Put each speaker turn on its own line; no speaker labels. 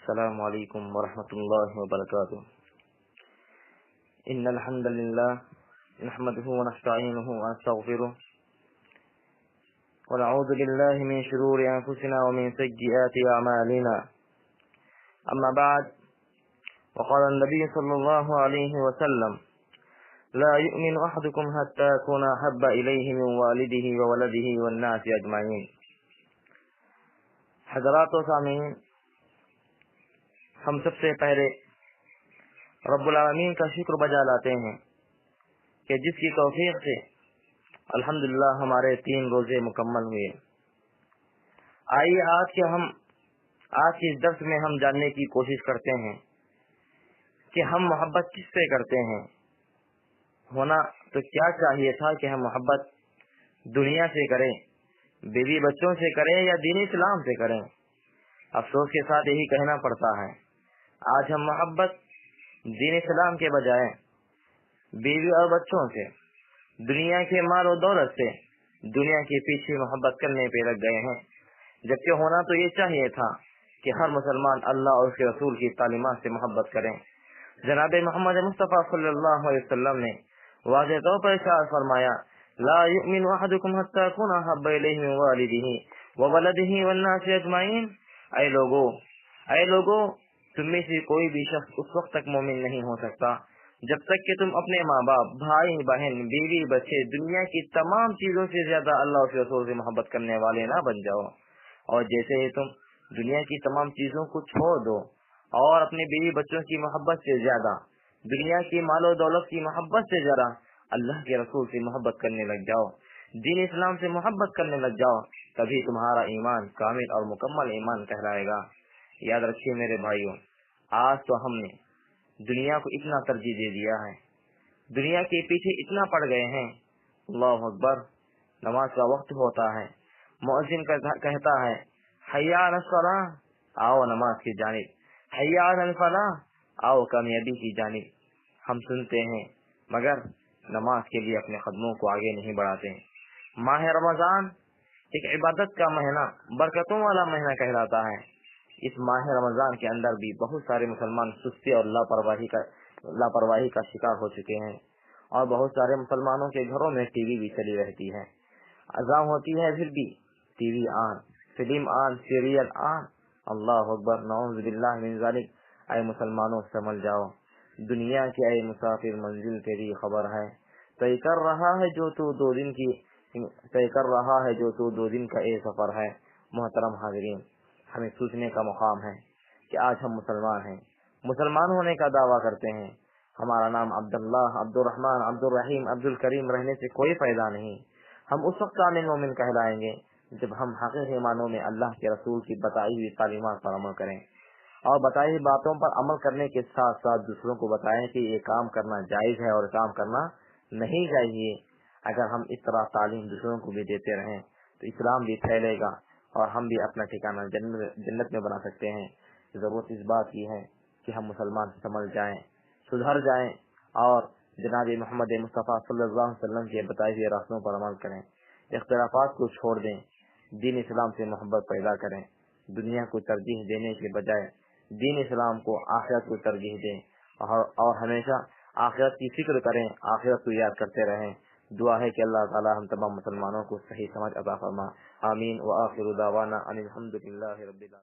السلام علیکم ورحمۃ اللہ وبرکاتہ۔ ان الحمد للہ نحمده ونستعینه ونستغفره ونعوذ باللہ من شرور انفسنا ومن سیئات اعمالنا، اما بعد، وقال النبی صلی اللہ علیہ وسلم: لا يؤمن احدكم حتى يكون احب الیہ من والده وولده والناس اجمعین۔ حضرات و سامعین، ہم سب سے پہلے رب العالمین کا شکر بجا لاتے ہیں کہ جس کی توفیق سے الحمدللہ ہمارے 3 روزے مکمل ہوئے۔ آئیے آج کے اس درس میں ہم جاننے کی کوشش کرتے ہیں کہ ہم محبت کس سے کرتے ہیں۔ ہونا تو کیا چاہیے تھا کہ ہم محبت دنیا سے کریں، بیوی بچوں سے کریں یا دین اسلام سے کریں۔ افسوس کے ساتھ یہی کہنا پڑتا ہے، آج ہم محبت دین اسلام کے بجائے بیوی اور بچوں سے، دنیا کے مال و دولت سے، دنیا کے پیچھے محبت کرنے پہ لگ گئے ہیں، جبکہ ہونا تو یہ چاہیے تھا کہ ہر مسلمان اللہ اور اس کے رسول کی تعلیمات سے محبت کریں۔ جناب محمد مصطفیٰ صلی اللہ علیہ وسلم نے واضح طور پر ارشاد فرمایا: لا يؤمن احدكم حتى يكون احب اليه من والده وولده والناس اجمعین۔ اے لوگوں، تم میں سے کوئی بھی شخص اس وقت تک مومن نہیں ہو سکتا جب تک کہ تم اپنے ماں باپ، بھائی بہن، بیوی بچے، دنیا کی تمام چیزوں سے زیادہ اللہ اور رسول سے محبت کرنے والے نہ بن جاؤ۔ اور جیسے ہی تم دنیا کی تمام چیزوں کو چھوڑ دو اور اپنے بیوی بچوں کی محبت سے زیادہ، دنیا کی مال و دولت کی محبت سے زیادہ اللہ کے رسول سے محبت کرنے لگ جاؤ، دین اسلام سے محبت کرنے لگ جاؤ، تبھی تمہارا ایمان کامل اور مکمل ایمان کہلائے گا۔ یاد رکھیے میرے بھائیوں، آج تو ہم نے دنیا کو اتنا ترجیح دے دیا ہے، دنیا کے پیچھے اتنا پڑ گئے ہیں۔ اللہ اکبر، نماز کا وقت ہوتا ہے، مؤذن کہتا ہے: حی علی الصلاۃ، آؤ نماز کی جانب، حی علی الفلاح، آؤ کامیابی کی جانب۔ ہم سنتے ہیں مگر نماز کے لیے اپنے قدموں کو آگے نہیں بڑھاتے ہیں۔ ماہ رمضان ایک عبادت کا مہینہ، برکتوں والا مہینہ کہلاتا ہے۔ اس ماہ رمضان کے اندر بھی بہت سارے مسلمان سستی اور لاپرواہی کا شکار ہو چکے ہیں، اور بہت سارے مسلمانوں کے گھروں میں ٹی وی بھی چلی رہتی ہے، اذان ہوتی ہے پھر بھی T V on, film on, serial آن۔ اللہ اکبر، نعوذ باللہ من ذالک۔ اے مسلمانوں سنبھل جاؤ، دنیا کے اے مسافر منزل تیری خبر ہے، طے کر رہا ہے جو تو 2 دن کا اے سفر ہے۔ محترم حاضرین، ہمیں سوچنے کا مقام ہے کہ آج ہم مسلمان ہیں، مسلمان ہونے کا دعویٰ کرتے ہیں، ہمارا نام عبداللہ، عبدالرحمن، عبدالرحیم، عبدالکریم رہنے سے کوئی فائدہ نہیں۔ ہم اس وقت کامل مومن کہلائیں گے جب ہم حقیقی معنوں میں اللہ کے رسول کی بتائی ہوئی تعلیمات پر عمل کریں، اور بتائی ہوئی باتوں پر عمل کرنے کے ساتھ ساتھ دوسروں کو بتائیں کہ یہ کام کرنا جائز ہے اور کام کرنا نہیں چاہیے۔ اگر ہم اس طرح تعلیم دوسروں کو بھی دیتے رہیں تو اسلام بھی پھیلے گا اور ہم بھی اپنا ٹھکانہ جنت میں بنا سکتے ہیں۔ ضرورت اس بات کی ہے کہ ہم مسلمان سمجھ جائیں، سدھر جائیں اور جناب محمد مصطفیٰ صلی اللہ علیہ وسلم کے بتائے ہوئے راستوں پر عمل کریں، اختلافات کو چھوڑ دیں، دین اسلام سے محبت پیدا کریں، دنیا کو ترجیح دینے کے بجائے دین اسلام کو، آخرت کو ترجیح دیں، اور ہمیشہ آخرت کی فکر کریں، آخرت کو یاد کرتے رہیں۔ دعا ہے کہ اللہ تعالی ہم تمام مسلمانوں کو صحیح سمجھ عطا فرما۔ آمین۔ وآخر دعوانا ان الحمد للہ رب العالمین۔